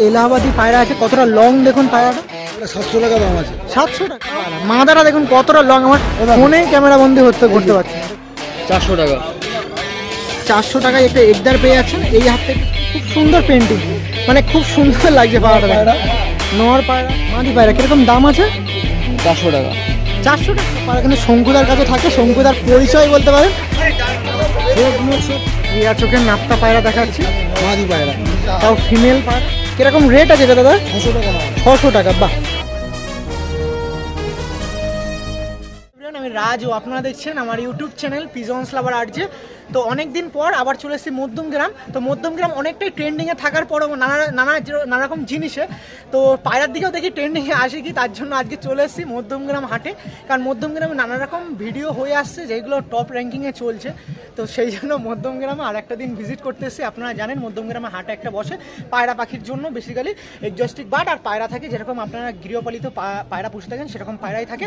এলাহাবাদি পায়রা আছে, কতটা লং দেখুন পায়রাটা। 700 টাকা দাম আছে। 700 টাকা মাদারা দেখুন কতটা লং, আমার ফোনে ক্যামেরা বন্দি করতে পারছি। 400 টাকা। 400 টাকায় একটা একদার পেয়ে যাচ্ছেন। এই হাতে খুব সুন্দর পেন্টিং, মানে খুব সুন্দর লাগছে পায়রাটা। নর পায়রা, মাদি পায়রা কিরকম দাম আছে? 400 টাকা। 400 টাকা পায়রা কিন্তু শঙ্কুদার কাছে থাকে, শঙ্কুদার পরিচয় বলতে পারেন। রিয়া চোখের নাপ্তা পায়রা দেখাচ্ছি, মাদি পায়রা, তাও ফিমেল পায়রা। কিরকম রেট আছে দাদা? 600 টাকা। 600 টাকা। বাহ। আমি রাজ ও আপনারা দেখছেন আমার ইউটিউব চ্যানেল পিজনস লাভার আরজে। তো অনেক দিন পর আবার চলে এসেছি মধ্যমগ্রাম। তো মধ্যমগ্রাম অনেকটাই ট্রেন্ডিংয়ে থাকার পরও নানা রকম জিনিসে, তো পায়রার দিকেও দেখি ট্রেন্ডিংয়ে আসে কি, তার জন্য আজকে চলে এসেছি মধ্যমগ্রাম হাটে। কারণ মধ্যমগ্রামে নানা রকম ভিডিও হয়ে আসছে যেগুলো টপ র্যাঙ্কিংয়ে চলছে, তো সেই জন্য মধ্যমগ্রামে আর একটা দিন ভিজিট করতে এসেছি। আপনারা জানেন মধ্যমগ্রামে হাটে একটা বসে পায়রা পাখির জন্য, বেসিক্যালি এক্সোটিক বার্ড আর পায়রা থাকে, যেরকম আপনারা গৃহপালিত পায়রা পুষে থাকেন সেরকম পায়রাই থাকে।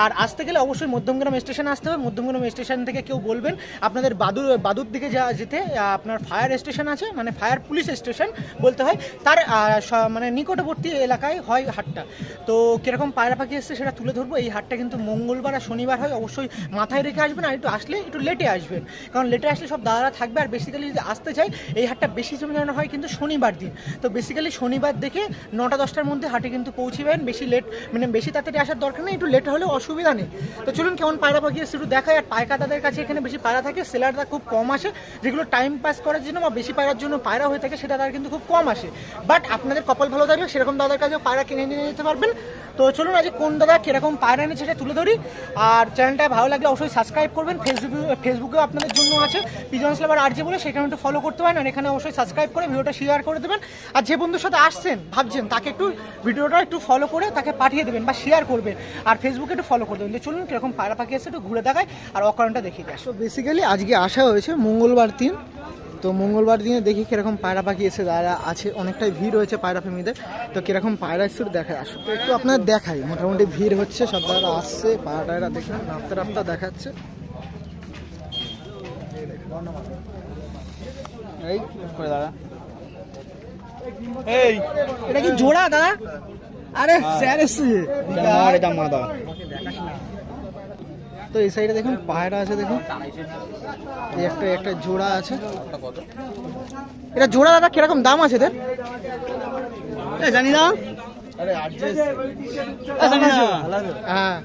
আর আসতে গেলে অবশ্যই মধ্যমগ্রাম স্টেশন আসতে হবে। মধ্যমগ্রাম স্টেশন থেকে কেউ বলবেন আপনাদের বাদুর দিকে যেতে আপনার ফায়ার স্টেশন আছে, মানে ফায়ার পুলিশ স্টেশন বলতে হয়, তার মানে নিকটবর্তী এলাকায় হয় হাটটা। তো কীরকম পায়রা পাখি এসছে সেটা তুলে ধরবো। এই হাটটা কিন্তু মঙ্গলবার আর শনিবার হয়, অবশ্যই মাথায় রেখে আসবেন। আর একটু আসলে একটু লেটে আসবেন, কারণ লেটে আসলে সব দাদারা থাকবে। আর বেসিক্যালি যদি আসতে চাই, এই হাটটা বেশি জমানো হয় কিন্তু শনিবার দিন। তো বেসিক্যালি শনিবার দেখে 9টা-10টার মধ্যে হাটে কিন্তু পৌঁছেবেন। বেশি লেট মানে বেশি তাড়াতাড়ি আসার দরকার নেই, একটু লেট হলেও অসুবিধা নেই। তো চলুন কেমন পায়রা পাখি এসে একটু দেখায়। আর পায়কাদাদের কাছে এখানে বেশি পায়রা থাকে, সেলাররা খুব কম আসে। যেগুলো টাইম পাস করার জন্য বা বেশি পায়রার জন্য পায়রা হয়ে থাকে সেটা তারা কিন্তু খুব কম আসে। বাট আপনাদের কপাল ভালো থাকবে, সেরকম দাদার কাছে পায়রা কিনে নিয়ে যেতে পারবেন। তো চলুন আজ কোন দাদা কিরকম পায়রা এনেছে সেটা তুলে ধরি। আর চ্যানেলটা ভালো লাগলে অবশ্যই সাবস্ক্রাইব করবেন। ফেসবুকেও আপনাদের জন্য আছে পিজনস লাভার আরজে বলে, সেখানে একটু ফলো করতে পারেন। আর এখানে অবশ্যই সাবস্ক্রাইব করে ভিডিওটা শেয়ার করে দেবেন। আর যে বন্ধুর সাথে আসছেন ভাবছেন, তাকে একটু ভিডিওটা একটু ফলো করে তাকে পাঠিয়ে দেবেন বা শেয়ার করবেন। আর ফেসবুকে একটু ফলো করে দেবেন। তো চলুন কিরকম পায়রা পাখি এসে একটু ঘুরে দেখায় আর অকারণটা দেখিয়ে দেয়। তো বেসিক্যালি আজকে আসা হয়েছে মঙ্গলবার দিন। তো মঙ্গলবার দিনে দেখি কিরকম পায়রা পাখি এসে যারা আছে, অনেকটাই ভিড় হয়েছে পায়রা প্রেমীদের। তো কিরকম পায়রা এসে দেখায় আসো, তো একটু আপনাদের দেখাই। মোটামুটি ভিড় হচ্ছে, সব দাদা আসছে, পায়রা টায়রা দেখুন রাফতা দেখাচ্ছে। এই করে দাদা, এই এটা কি জোড়া দাদা? আরে স্যার এসছে, এটা মাদা। তো এই সাইডে দেখুন পায়রা আছে, দেখুন এই একটা জোড়া আছে। এটা জোড়া দাদা কিরকম দাম আছে এদের? জানি না। হ্যাঁ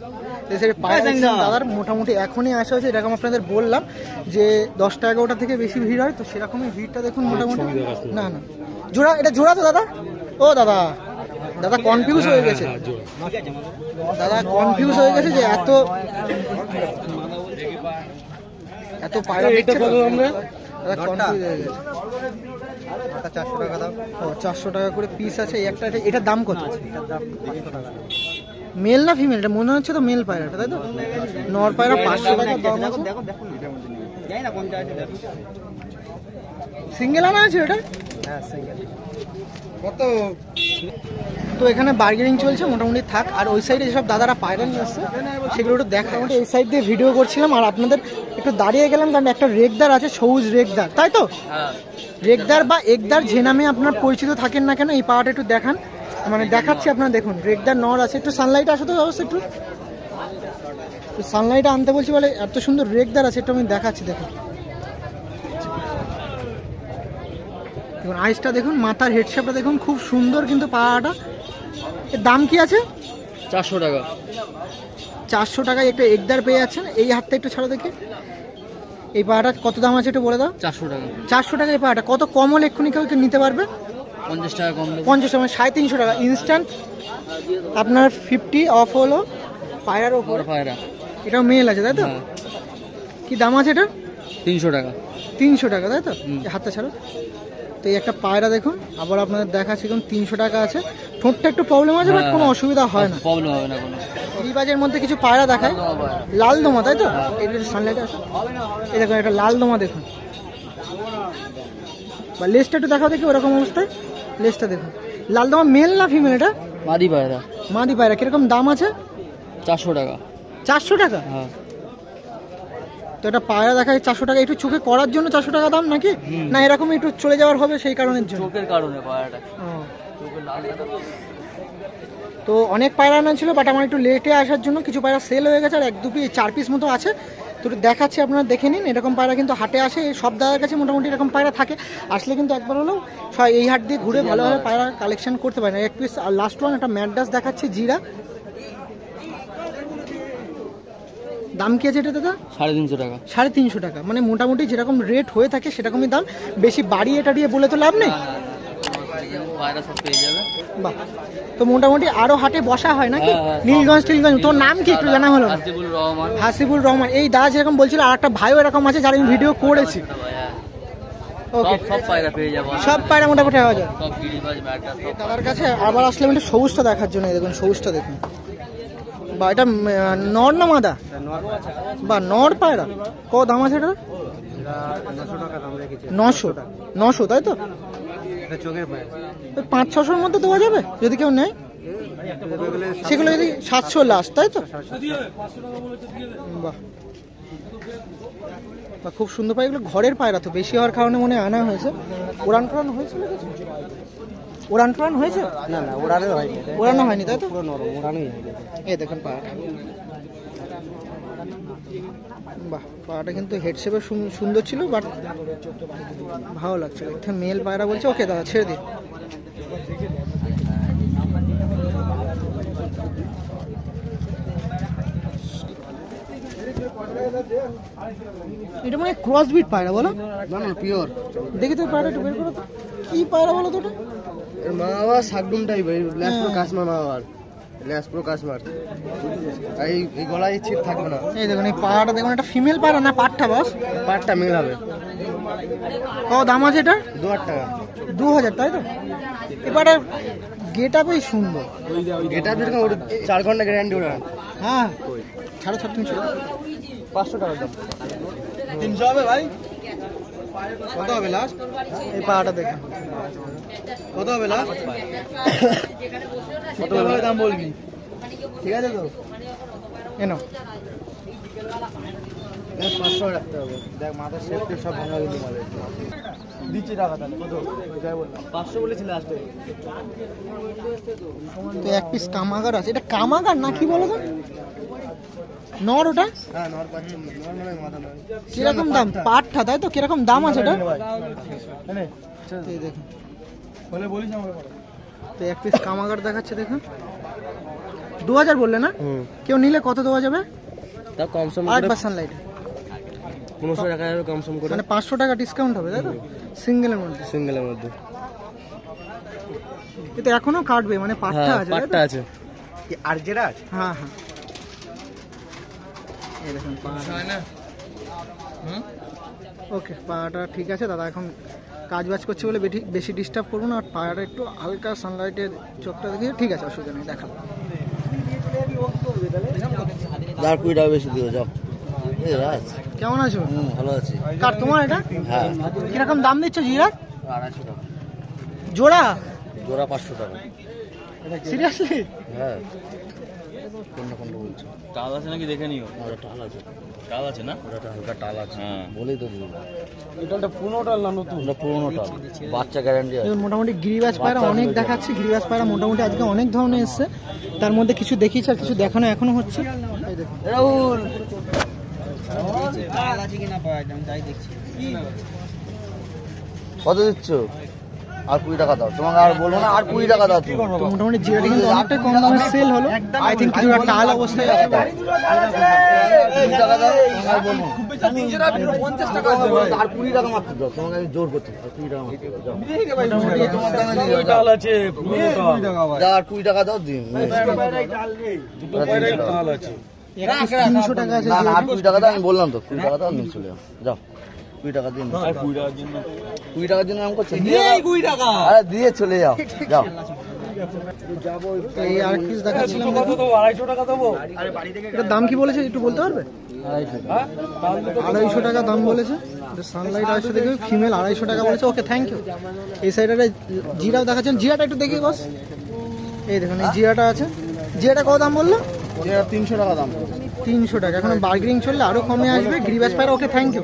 দাদার মোটামুটি এখনই আসা হয়েছে, এরকম আপনাদের বললাম যে 10টা-11টা থেকে বেশি ভিড় হয়। তো সেরকমই ভিড়টা দেখুন মোটামুটি। না জোড়া, এটা জোড়া তো দাদা? ও দাদা কনফিউজ হয়ে গেছে, দাদা কনফিউজ হয়ে গেছে যে এত পায়রা দেখতে পাবো আমরা। দাদা কনফিউজ হয়ে গেছে। 400 টাকা দাম। ও 400 টাকা করে পিস আছে। এটার দাম কত? মেল না ফিমেল? এটা মনে হচ্ছে তো মেল পায়রাটা, তাই তো? নর পায়রা 500 টাকা দাম আছে। সিঙ্গেল আনা আছে এটা? হ্যাঁ সিঙ্গেল। কত? তো এখানে বার্গেনিং চলছে মোটামুটি থাক। আর ওই সাইডে যেসব দাদারা পায়রা নিয়ে আসছে সেগুলো একটু দেখা। এই সাইড দিয়ে ভিডিও করছিলাম আর আপনাদের একটু দাঁড়িয়ে গেলাম, কারণ একটা রেগদার আছে, সবুজ রেগদার, তাই তো? রেগদার বা একদার যে নামে আপনার পরিচিত থাকেন না কেন, এই পাওয়াটা একটু দেখান, মানে দেখাচ্ছি আপনারা দেখুন। রেগদার নর আছে। একটু সানলাইটে আসো তো অবশ্যই, একটু সানলাইটে আনতে বলছি বলে। এত সুন্দর রেগদার আছে, একটু আমি দেখাচ্ছি দেখুন। দেখুন আইসটা দেখুন, মাথার হেডশেপটা দেখুন, খুব সুন্দর কিন্তু পাওয়াটা। এর দাম কি আছে? 400 টাকা। 400 টাকায় একটা একদার পেয়ে যাচ্ছেন। এই হাতটা একটু ছাড়ো দেখি। এই পাড়াটা কত দাম আছে একটু বলে দাও। 400 টাকা। 400 টাকা এই পাড়াটা। কত কম হলে এক্ষুনি কেউ নিতে পারবে? 50 টাকা কম। 50 টাকা, 350 টাকা ইনস্ট্যান্ট। আপনার 50 অফ হলো পায়রার ওপর। পায়রা এটাও মেল আছে, তাই তো? কি দাম আছে এটা? 300 টাকা। 300 টাকা, তাই তো? হাতটা ছাড়ো। তো এই একটা পায়রা দেখুন, আবার আপনাদের দেখাচ্ছি। দেখুন 300 টাকা আছে। ঠোঁটটা একটু প্রবলেম আছে, বাট কোনো অসুবিধা হয় না, প্রবলেম হবে না কোনো। রিবাজের মধ্যে কিছু পায়রা দেখায়, লাল দমা, তাই তো? এটা সানলাইটে আছে। এই দেখুন একটা লাল দমা দেখুন, বা লেজটা একটু দেখাও দেখি ওরকম অবস্থায়। লেজটা দেখুন। লাল দমা মেল না ফিমেল এটা? মাদি পায়রা। মাদি পায়রা। কিরকম দাম আছে? 400 টাকা। 400 টাকা? হ্যাঁ। তো এটা পায়রা দেখায় 400 টাকা। একটু চোখে করার জন্য 400 টাকা দাম নাকি, না এরকম একটু চলে যাওয়ার হবে সেই কারণের জন্য? চোখের কারণে পায়রাটা। তো অনেক পায়রা আনা ছিল, বাট আমার একটু লেটে আসার জন্য কিছু পায়রা সেল হয়ে গেছে, আর 1-2 পিস মতো আছে। তো দেখাচ্ছি, আপনারা দেখে নিন। এরকম পায়রা কিন্তু হাটে আসে, সব দাদার কাছে মোটামুটি এরকম পায়রা থাকে। আসলে কিন্তু একবার হলেও এই হাট দিয়ে ঘুরে ভালোভাবে পায়রা কালেকশন করতে পারেন। এক পিস লাস্ট ওয়ান একটা ম্যাড্রাস দেখাচ্ছে জিরা। দাম কি আছে এটা দাদা? 350 টাকা। 350 টাকা, মানে মোটামুটি যেরকম রেট হয়ে থাকে সেরকমই দাম, বেশি বাড়ি এটা দিয়ে বলে তো লাভ নেই। পায়রা সব পেয়ে যাবে। বাহ, তো মোটামুটি আরো হাটে বসা হয় নাকি? হ্যাঁ, নীলগঞ্জ টিলগঞ্জ। তোর নাম কি একটু জানা হলো না? হাসিবুল রহমান। হাসিবুল রহমান। এই দাদা যেরকম বলছিল, আর একটা ভাইও এরকম আছে যার আমি ভিডিও করেছি। ওকে, সব পায়রা পেয়ে যাবো। সব পায়রা মোটামুটি হয়ে যায়। সব গিরিবাজ ম্যাড্রাস সব। দাদার কাছে আবার আসলে আমি সবুজটা দেখার জন্য, দেখুন সবুজটা দেখুন। বা এটা নর না মাদা? বা নর পায়রা। কত দাম আছে এটা? 900, তাই তো? 500-600-র মধ্যে দেওয়া যাবে যদি কেউ নেয়? সেগুলো যদি 700 লাস্ট, তাই তো? বাহ, খুব সুন্দর পায়রা। এগুলো ঘরের পায়রা, তো বেশি হওয়ার কারণে মনে আনা হয়েছে। ওড়ান টোড়ান হয়েছিল কিছু? ওড়ান টোড়ান হয়েছে? না না, ওড়ানো হয়নি। ওড়ানো হয়নি, তাই তো? পুরো নরম, ওড়ানোই হয়নি। এই দেখুন পাড়াটা। বাহ, পাড়াটা কিন্তু হেড শেপে সুন্দর ছিল, বাট ভালো লাগছে। একটা মেল পায়রা বলছে। ওকে দাদা, ছেড়ে দিন। এটা মানে ক্রস বিট পায়রা বলো? না না, পিওর। দেখি তো পায়রা একটু বের করো তো। কি পায়রা বলো তো ওটা? এর মা বাবা শাকডুম টাইপ, এই ল্যাস পুরো কাশ্মীর মা বাবার। ল্যাস পুরো কাশ্মীর। এই গলায় ছিট থাকবে না। এই দেখুন এই পায়রাটা, দেখুন এটা ফিমেল পায়রা না পাঠটা বস? পাটটা মেল হবে। কত দাম আছে এটা? 2000 টাকা। 2000, তাই তো? এবারে গেট আপই সুন্দর। এটা যেরকম 4 ঘন্টা গ্যারান্টি ওরা। হ্যাঁ, ছাড়ো 300। 500 টাকা দাম। 300 হবে ভাই? কত হবে লাস্ট? এই পাড়াটা দেখুন। কত হবে লাস্ট? কত হবে দাম বলবি? ঠিক আছে তো? এনো 500 রাখতে হবে। দেখ মাথার শেপটা সব ভাঙা গেছে মালের। দিচ্ছি টাকা তাহলে। কত? যাই বললাম 500 বলেছি লাস্টে। তো এক পিস কামাগার আছে। এটা কামাগার না কি বলো তো? নর ওটা? হ্যাঁ, নর পাচ্ছি। নর মানে মাথা নয়। কিরকম দাম? পাটটা, তাই তো? কিরকম দাম আছে এটা? এই দেখুন, বলে বলিস আমাকে। তো এক পিস কামাগার দেখাচ্ছে, দেখুন। 2000 বললে না? কেউ নিলে কত দেওয়া যাবে? তা কম সম আরেকবার সানলাইট 1500 টাকা হবে কম সম করে। মানে 500 টাকা ডিসকাউন্ট হবে, তাই তো? সিঙ্গেলের মধ্যে। সিঙ্গেলের মধ্যে। এটা এখনো কাটবে, মানে পাটটা আছে, তাই তো? পাটটা আছে। কি আর যেটা আছে? হ্যাঁ হ্যাঁ, এই দেখুন পাড়া। ওকে, পাড়াটা ঠিক আছে দাদা। এখন কাজ বাজ করছে বলে বেশি ডিস্টার্ব করবো না। আর পাড়াটা একটু হালকা সানলাইটের চোখটা দেখিয়ে, ঠিক আছে, অসুবিধা নেই, দেখাবো। 20 টাকা বেশি দিও যাও। এই রাজ কেমন আছো? ভালো আছি। কার তোমার এটা? হ্যাঁ, কিরকম দাম দিচ্ছ জিরা? 250 টাকা জোড়া? জোড়া 500 টাকা। সিরিয়াসলি? হ্যাঁ, কোনটা বলছো? টাল আছে নাকি দেখে নিও। ওটা টাল আছে। টাল আছে না? ওটা হালকা টাল আছে। হ্যাঁ, বলেই তো বলবো। এটা পুরনো টাল না নতুন? এটা পুরনো টাল, বাচ্চা গ্যারান্টি আছে। মোটামুটি গিরিবাজ পায়রা অনেক দেখাচ্ছে। গিরিবাজ পায়রা মোটামুটি আজকে অনেক ধরনের এসছে। তার মধ্যে কিছু দেখিয়েছে আর কিছু দেখানো এখনো হচ্ছে। এই দেখুন রাহুল কত দিচ্ছ? আর 20 টাকা দাও। তোমাকে আর বলবো না, আর 20 টাকা দাও। তুমি তো মোটামুটি জিরাটা কিন্তু অনেকটাই কম দামে সেল হলো। আই থিঙ্ক কিছু একটা টাল অবস্থায় আছে। 20 টাকা দাও। তোমাকে আর বলবো 50 টাকা আর 20 টাকা মাত্র দাও। তোমাকে আমি জোর করছি। আর 20 টাকা মাত্র দাও। মোটামুটি তোমার দামে দিয়ে দাও। টাল আছে 20 টাকা। দাও আর 20 টাকা দাও দিন। দুটো পায়রাই টাল আছে। 300 টাকা আছে। না না, আর 20 টাকা দাও। আমি বললাম তো 20 টাকা দাও, নিয়ে চলে যাও। যাও 20 টাকা দিন। 20 টাকার জন্য আমি করছি। আরে দিয়ে চলে যাও। যাও। এই আর পিস দেখাচ্ছিলাম। 250 টাকা দেবো। এটার দাম কি বলেছে একটু বলতে পারবে? 250 টাকা দাম বলেছে। সানলাইট আসছে দেখবে, ফিমেল 250 টাকা বলেছে। ওকে, থ্যাংক ইউ। এই সাইডে জিরাও দেখাচ্ছেন। জিরাটা একটু দেখি বস। এই দেখুন এই জিরাটা আছে। জিরাটা কত দাম বললো? 300 টাকা দাম। 300 টাকা। এখন বার্গেনিং চললে আরো কমে আসবে। গিরিবাজ পায়রা। ওকে, থ্যাংক ইউ।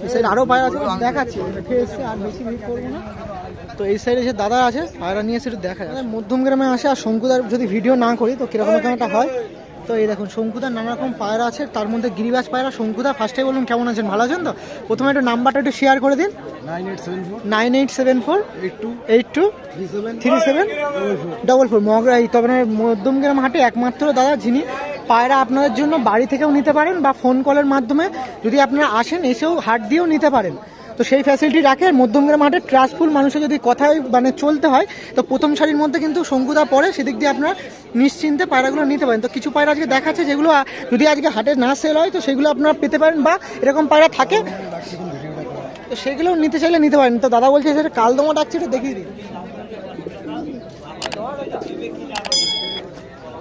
এই সাইড আরো পায়রা আছে, দেখাচ্ছি। দেখে এসছে, আর বেশি ভিড় করবো না। তো এই সাইডে যে দাদা আছে পায়রা নিয়ে এসে একটু দেখা যায়। মধ্যম গ্রামে আসে আর শঙ্কুদার যদি ভিডিও না করি তো কিরকম একটা হয়। তো এই দেখুন শঙ্কুদার নানা রকম পায়রা আছে, তার মধ্যে গিরিবাজ পায়রা। শঙ্কুদা ফার্স্টে বলুন কেমন আছেন, ভালো আছেন তো? প্রথমে একটু নাম্বারটা একটু শেয়ার করে দিন। 9874 82 3744 মগরা। এই তবে মধ্যমগ্রাম হাটে একমাত্র দাদা যিনি পায়রা আপনাদের জন্য বাড়ি থেকেও নিতে পারেন বা ফোন কলের মাধ্যমে যদি আপনারা আসেন এসেও হাট দিয়েও নিতে পারেন। তো সেই ফ্যাসিলিটি রাখে মধ্যমগ্রাম হাটে। ট্রাস্টফুল মানুষের যদি কথায় মানে চলতে হয় তো প্রথম সারির মধ্যে কিন্তু শঙ্কুদা পড়ে, সেদিক দিয়ে আপনারা নিশ্চিন্তে পায়রাগুলো নিতে পারেন। তো কিছু পায়রা আজকে দেখাচ্ছে যেগুলো যদি আজকে হাটে না সেল হয় তো সেগুলো আপনারা পেতে পারেন, বা এরকম পায়রা থাকে তো সেগুলো নিতে চাইলে নিতে পারেন। তো দাদা বলছে সেটা কালদমা ডাকছে, এটা দেখিয়ে দিন।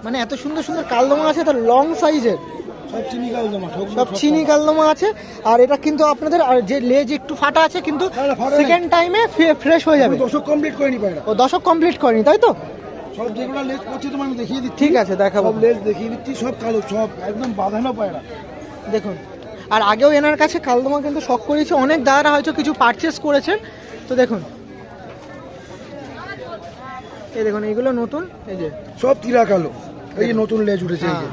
মানে এত সুন্দর সুন্দর কালদমা আছে, তার লং সাইজের সব চিনি কালদমা আছে। আর এটা কিন্তু আপনাদের যে লেজ একটু ফাটা আছে কিন্তু সেকেন্ড টাইমে ফ্রেশ হয়ে যাবে। দশক কমপ্লিট করেনি পায়রা, ও দশক কমপ্লিট করেনি তাই তো? সব যেগুলো লেজ পড়ছে তোমার আমি দেখিয়ে দিচ্ছি। ঠিক আছে দেখাবো, সব লেজ দেখিয়ে দিচ্ছি, সব কালো, সব একদম বাঁধানো পায়রা দেখুন। আর আগেও এনার কাছে কালদমা কিন্তু শখ করেছে, অনেক দাদারা হয়তো কিছু পারচেস করেছেন। তো দেখুন এই দেখুন এইগুলো নতুন, এই যে সব তিরা কালো, এই যে নতুন লেজ উঠেছে, এই যে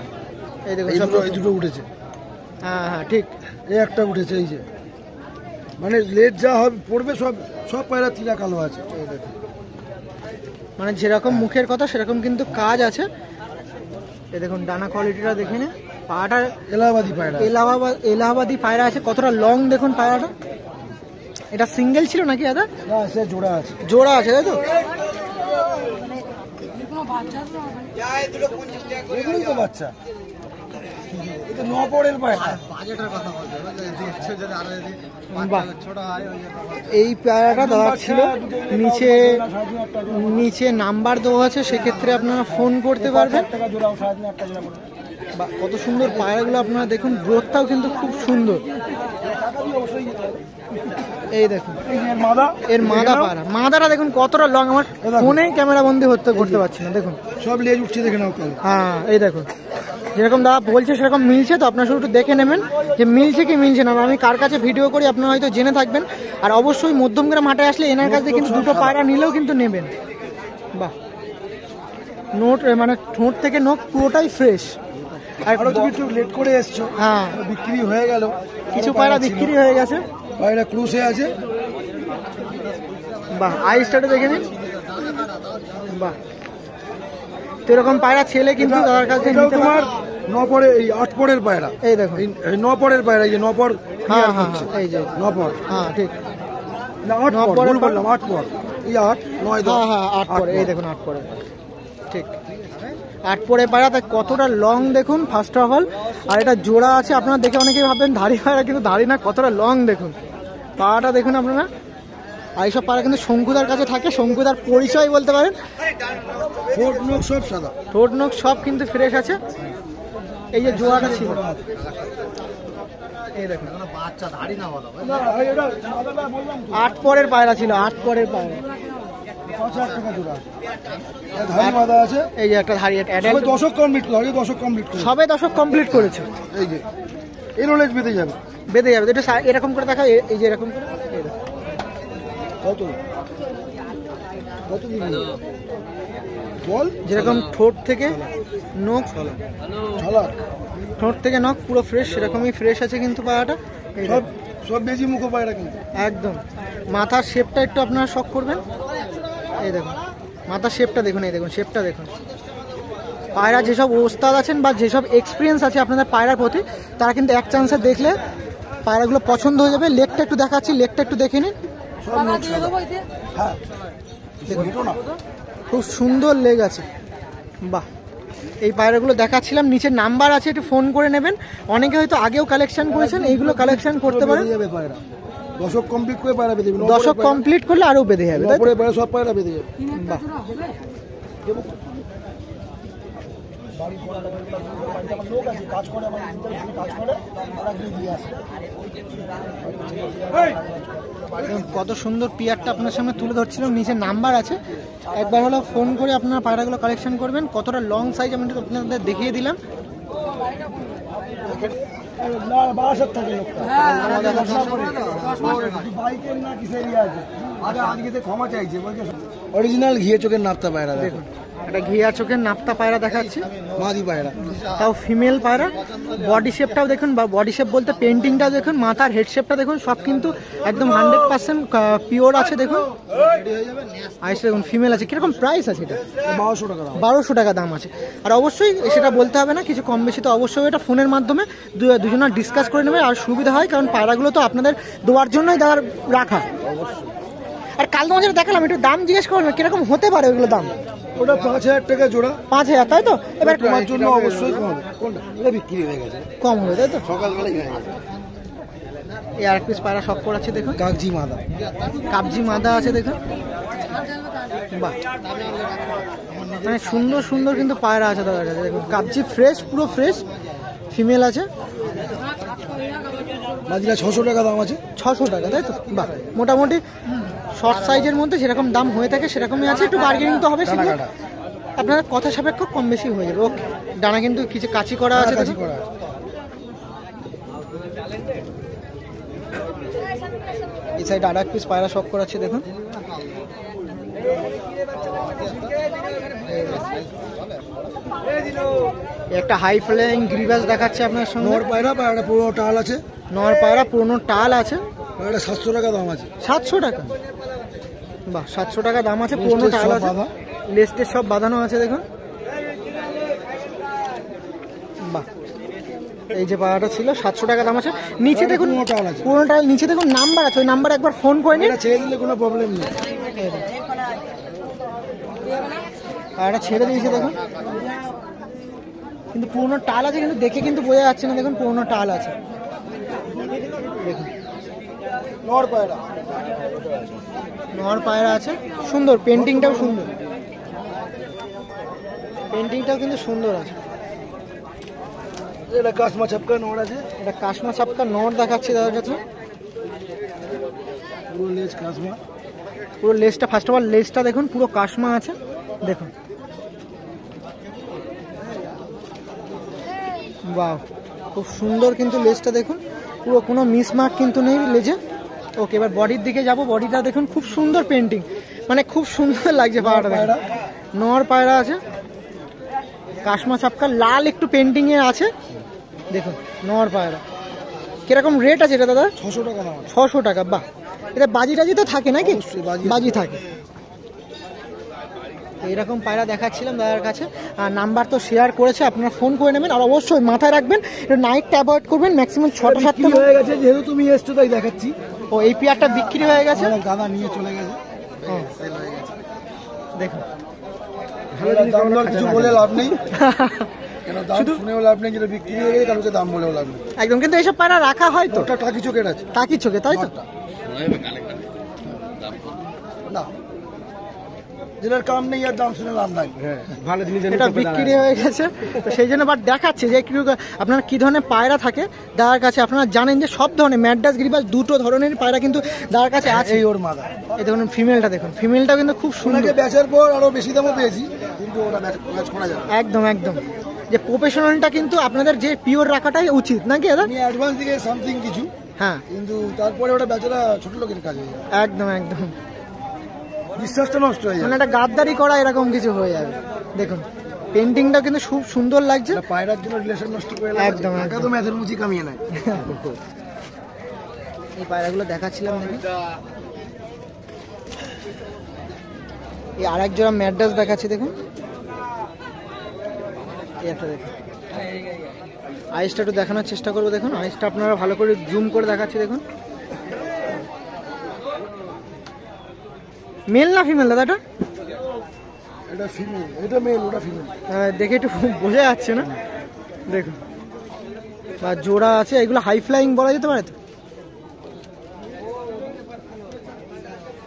এই দেখুন এই দুটো উঠেছে। হ্যাঁ হ্যাঁ ঠিক, এই একটা উঠেছে, এই যে মানে লেজ যা হবে পড়বে সব সব পায়রা তিরা কালো আছে। এই দেখুন মানে যেরকম মুখের কথা সেরকম কিন্তু কাজ আছে। এই দেখুন ডানা কোয়ালিটিটা দেখে নে, পাটা এলাহাবাদি পায়রা, এলাহাবাদি পায়রা আছে। কতটা লং দেখুন পায়রাটা। এটা সিঙ্গেল ছিল নাকি দাদা? না সে জোড়া আছে, জোড়া আছে তাই তো? এগুলোই তো বাচ্চা, এটা নপরের পায়রা। বাহ, এই পায়রাটা দেওয়া ছিল, নিচে নাম্বার দেওয়া আছে, সেক্ষেত্রে আপনারা ফোন করতে পারবেন। বা কত সুন্দর পায়রাগুলো আপনারা দেখুন, গ্রোথটাও কিন্তু খুব সুন্দর। এই দেখুন এর মাদা পায়রা, মাদাটা দেখুন কতটা লং। আমার ফোনে ক্যামেরা বন্দি করতে পারছি না, দেখুন সব লেজ উঠছে দেখে নাও। হ্যাঁ এই দেখুন যেরকম দাদা বলছে সেরকম মিলছে। তো আপনারা শুধু একটু দেখে নেবেন যে মিলছে কি মিলছে না। আমি কার কাছে ভিডিও করি আপনারা হয়তো জেনে থাকবেন। আর অবশ্যই মধ্যমগ্রাম হাটে আসলে এনার কাছে কিন্তু দুটো পায়রা নিলেও কিন্তু নেবেন। বাহ, নোট মানে ঠোঁট থেকে নখ পুরোটাই ফ্রেশ। আর তুমি একটু লেট করে এসছো, হ্যাঁ বিক্রি হয়ে গেল, কিছু পায়রা বিক্রি হয়ে গেছে। পায়রা ক্রুশে আছে। বাহ, আইসটাটা দেখে নিন। বাহ, তো এরকম পায়রা ছেলে কিন্তু দাদার কাছে নিতে তোমার নপরে, এই 8 পরের পায়রা। এই দেখুন এই নপরের পায়রা, এই যে নপর। হ্যাঁ হ্যাঁ এই যে নপর, হ্যাঁ ঠিক, না 8 পর ভুল বললাম, 8 পর, এই 8 9 10। হ্যাঁ হ্যাঁ 8 পরে, এই দেখুন 8 পরে ঠিক, 8 পরে পায়রা। তাই কতটা লং দেখুন ফার্স্ট অফ অল। আর এটা জোড়া আছে, আপনারা দেখে অনেকেই ভাববেন ধাড়ি পায়রা, কিন্তু ধাড়ি না, কতটা লং দেখুন পাড়াটা দেখুন আপনারা। আর এইসব পায়রা কিন্তু শঙ্কুদার কাছে থাকে, শঙ্কুদার পরিচয় বলতে পারেন। ঠোঁট নখ সব সাদা, ঠোঁট নখ সব কিন্তু ফ্রেশ আছে। এই যে জোড়াটা ছিল, এই দেখুন 8 পরের পায়রা ছিল, 8 পরের পায়রা। 5000 টাকা জোড়া। ধাড়ি বাঁধা আছে, এই যে একটা ধাড়ি, সবে দশক কমপ্লিট করে, দশক কমপ্লিট করে, সবে দশক কমপ্লিট করেছে। এই যে এর লেজ বেঁধে যাবে, বেঁধে যাবে। এটা এরকম করে দেখা, এই যে এরকম করে, এই দেখুন কত কত দিন বল। যেরকম ঠোঁট থেকে নখ, ছালা, ঠোঁট থেকে নখ পুরো ফ্রেশ, সেরকমই ফ্রেশ আছে কিন্তু পায়রাটা। সব সব বেজি মুখো পায়রা কিন্তু একদম। মাথার শেপটা একটু আপনারা শখ করবেন, এই দেখুন মাথার শেপটা দেখুন, এই দেখুন শেপটা দেখুন। পায়রা যেসব ওস্তাদ আছেন বা যেসব এক্সপিরিয়েন্স আছে আপনাদের পায়রার প্রতি, তারা কিন্তু এক চান্সে দেখলে পায়রাগুলো পছন্দ হয়ে যাবে। লেগটা একটু দেখাচ্ছি, লেগটা একটু দেখে নিন। সব নখ সাদা। হ্যাঁ দেখুন না, খুব সুন্দর লেগ আছে। বাহ, এই পায়রাগুলো দেখাচ্ছিলাম, নিচে নাম্বার আছে, একটু ফোন করে নেবেন। অনেকে হয়তো আগেও কালেকশন করেছেন, এইগুলো কালেকশন করতে পারেন। পায়রা দশক কমপ্লিট করে পায়রা বেঁধে যাবে, দশক কমপ্লিট করলে আরো বেঁধে যাবে, তাই তো? পরে পায়রা সব পায়রা বেঁধে যাবে। বাহ, কত সুন্দর পিয়ারটা আপনার সামনে তুলে ধরছিলাম, নিচে নাম্বার আছে, একবার হলো ফোন করে আপনারা পায়রাগুলো কালেকশন করবেন। কতটা লং সাইজ আমি আপনাদের দেখিয়ে দিলাম। বারাসাত থাকে লোকটা বাইকের না কিসেরই আছে আজকে ক্ষমা চাইছে বলছে অরিজিনাল ঘিয়ে চোখের নাপ্তা পায়রা দেখুন এটা ঘিয়া চোখের নাপ্তা পায়রা দেখাচ্ছি, মাদি পায়রা তাও ফিমেল পায়রা। বডি শেপটাও দেখুন, বা বডি শেপ বলতে পেন্টিংটাও দেখুন, মাথার হেড শেপটা দেখুন, সব কিন্তু একদম 100% পিওর আছে। দেখুন আইসটা দেখুন ফিমেল আছে। কিরকম প্রাইস আছে এটা? 1200 টাকা 1200 টাকা দাম আছে। আর অবশ্যই সেটা বলতে হবে না, কিছু কম বেশি তো অবশ্যই এটা ফোনের মাধ্যমে দুজনা ডিসকাস করে নেবে, আর সুবিধা হয়, কারণ পায়রাগুলো তো আপনাদের দেওয়ার জন্যই রাখা। আর কালকে মাঝে দেখালাম, একটু দাম জিজ্ঞেস করলাম কিরকম হতে পারে ওইগুলো দাম? ওটা 5000 টাকা জোড়া। 5000, তাই তো? এবার তোমার জন্য অবশ্যই কম হবে। কোনটা? এটা বিক্রি হয়ে গেছে, কম হবে তাই তো? সকালবেলায় হয়ে গেছে। এই আরেক পিস পায়রা শখ করাচ্ছে দেখুন, কাগজি মাদা, কাবজি মাদা আছে দেখুন। বাহ, মানে সুন্দর সুন্দর কিন্তু পায়রা আছে দাদার কাছে দেখুন। কাবজি ফ্রেশ, পুরো ফ্রেশ, ফিমেল আছে। মাদিরা 600 টাকা দাম আছে। 600 টাকা, তাই তো? বাহ, মোটামুটি শর্ট সাইজের মধ্যে যেরকম দাম হয়ে থাকে সেরকমই আছে। একটু বার্গেনিং তো হবে, সেগুলো আপনাদের কথা সাপেক্ষ কম বেশি হয়ে যাবে। ওকে, ডানা কিন্তু কিছু কাচি করা আছে, কাচি করা আছে। এই সাইড আর এক পিস পায়রা শখ করাচ্ছে দেখুন। একটা হাই ফ্লাইং গ্রিভাস দেখাচ্ছে আপনার সঙ্গে। নর পায়রা, পায়রাটা পুরো টাল আছে। নর পায়রা পুরনো টাল আছে। পায়রাটা 700 টাকা দাম আছে। 700 টাকা? বাহ, 700 টাকা দাম আছে, পুরনো টাল আছে, লেস্টের সব বাঁধানো আছে দেখুন। বাহ, এই যে পায়রাটা ছিল 700 টাকা দাম আছে। নিচে দেখুন পুরনো টাল, নিচে দেখুন নাম্বার আছে, ওই নাম্বার একবার ফোন করে নিন। ছেড়ে দিলে কোনো প্রবলেম নেই। পায়রাটা ছেড়ে দিয়েছে দেখুন, কিন্তু পুরনো টাল আছে, কিন্তু দেখে কিন্তু বোঝা যাচ্ছে না। দেখুন পুরনো টাল আছে দেখুন। নর পায়রা, নর পায়রা আছে, সুন্দর, পেন্টিংটাও সুন্দর, পেন্টিংটাও কিন্তু সুন্দর আছে। এটা কাশমা ছাপকা নর আছে। এটা কাশমা ছাপকা নর দেখাচ্ছে দাদার কাছে। পুরো লেজ কাশমা, পুরো লেজটা, ফার্স্ট অফ অল লেজটা দেখুন পুরো কাশমা আছে দেখুন। বাহ, খুব সুন্দর কিন্তু লেজটা দেখুন, পুরো কোনো মিসমার্ক কিন্তু নেই লেজে। ওকে, এবার বডির দিকে যাব। বডিটা দেখুন খুব সুন্দর পেন্টিং, মানে খুব সুন্দর লাগছে পায়রাটা। নর পায়রা আছে, কাশমা ছাপকা, লাল একটু পেন্টিং এ আছে দেখুন। নর পায়রা কিরকম রেট আছে এটা দাদা? 600 টাকা দাম আছে। 600 টাকা। বাহ, এটা বাজি টাজি তো থাকে নাকি? বাজি থাকে। এইরকম পায়রা দেখাচ্ছিলাম দাদার কাছে, আর নাম্বার তো শেয়ার করেছে, আপনারা ফোন করে নেবেন। আর অবশ্যই মাথায় রাখবেন, নাইটটা অ্যাভয়েড করবেন, ম্যাক্সিমাম 6টা 7টা হয়ে গেছে। যেহেতু তুমি এসছো তাই দেখাচ্ছি। ও, এই পেয়ারটা বিক্রি হয়ে গেছে, দাদা নিয়ে চলে গেছে। দেখুন দাম দর কিছু বলে লাভ নেই, কেন দাম শুনেও লাভ নেই, যেটা বিক্রি হয়ে গেছে কারোকে দাম বলেও লাভ নেই একদম। কিন্তু এইসব পায়রা রাখা হয় তো? ওটা টাকি চোখের আছে। টাকি চোখে, তাই তো? না, যেটার কাম নেই আর দাম শুনে লাভ নাই। ভালো জিনিস এটা বিক্রি হয়ে গেছে, তো সেই জন্য বাট দেখাচ্ছে যে আপনার কি ধরনের পায়রা থাকে দাদার কাছে। আপনারা জানেন যে সব ধরনের ম্যাড্রাস গ্রিবাস, দুটো ধরনের পায়রা কিন্তু দাদার কাছে আছে। এই ওর মাদা, এই দেখুন ফিমেলটা দেখুন, ফিমেলটাও কিন্তু খুব সুন্দর। বেচার পর আরো বেশি দামও পেয়েছি, কিন্তু ওটা ম্যাচ করা যাবে। একদম একদম, যে প্রফেশনালটা কিন্তু আপনাদের যে পিওর রাখাটাই উচিত নাকি দাদা? আমি অ্যাডভান্স দিকে সামথিং কিছু, হ্যাঁ, কিন্তু তারপরে ওটা বেচারা ছোট লোকের কাজ হয়ে যাবে। একদম একদম, বিশ্বাসটা নষ্ট হয়ে মানে যাবে। একটা গাদ্দারি করা এরকম কিছু হয়ে যাবে। দেখুন পেন্টিংটা কিন্তু খুব সুন্দর লাগছে। পায়রার জন্য রিলেশন নষ্ট করে একদম, টাকা তো ম্যাচের মুচি কামিয়ে নেয়। এই পায়রাগুলো দেখাচ্ছিলাম দেখি। এই আরেক জোড়া ম্যাড্রাস দেখাচ্ছি দেখুন। এই একটা দেখুন, আইসটা একটু দেখানোর চেষ্টা করবো দেখুন। আইসটা আপনারা ভালো করে জুম করে দেখাচ্ছি দেখুন। মেল না ফিমেল দাদা এটা? এটা ফিমেল, এটা মেল, ওটা ফিমেল। দেখে একটু বোঝা যাচ্ছে না দেখুন। বা জোড়া আছে, এগুলো হাই ফ্লাইং বলা যেতে পারে তো?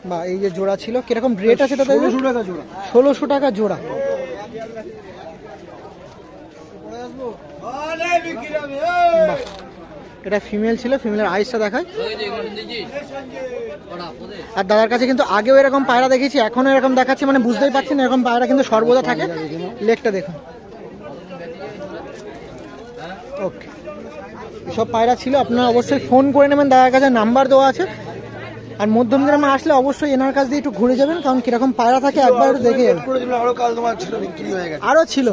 বা এই যে জোড়া ছিল, কিরকম রেট আছে দাদা? 1600 টাকা জোড়া। 1600 টাকা জোড়া। বাহ, এটা ফিমেল ছিল, ফিমেলের আইসটা দেখায়। আর দাদার কাছে কিন্তু আগেও এরকম পায়রা দেখেছি, এখনো এরকম দেখাচ্ছে, মানে বুঝতেই পারছেন এরকম পায়রা কিন্তু সর্বদা থাকে। লেগটা দেখুন। ওকে, সব পায়রা ছিল, আপনারা অবশ্যই ফোন করে নেবেন, দাদার কাছে নাম্বার দেওয়া আছে। আর মধ্যমগ্রামে আসলে অবশ্যই এনার কাছ দিয়ে একটু ঘুরে যাবেন, কারণ কিরকম পায়রা থাকে একবার একটু দেখে যাবেন। আরো ছিল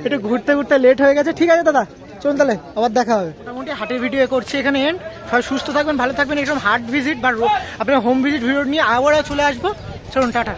একটু ঘুরতে ঘুরতে লেট হয়ে গেছে। ঠিক আছে দাদা, চলুন তাহলে আবার দেখা হবে। মোটামুটি হাটের ভিডিও করছি এখানে এন্ড। সবাই সুস্থ থাকবেন, ভালো থাকবেন। এরকম হাট ভিজিট বা আপনার হোম ভিজিট ভিডিও নিয়ে আবারও চলে আসবো। চলুন, টাটা।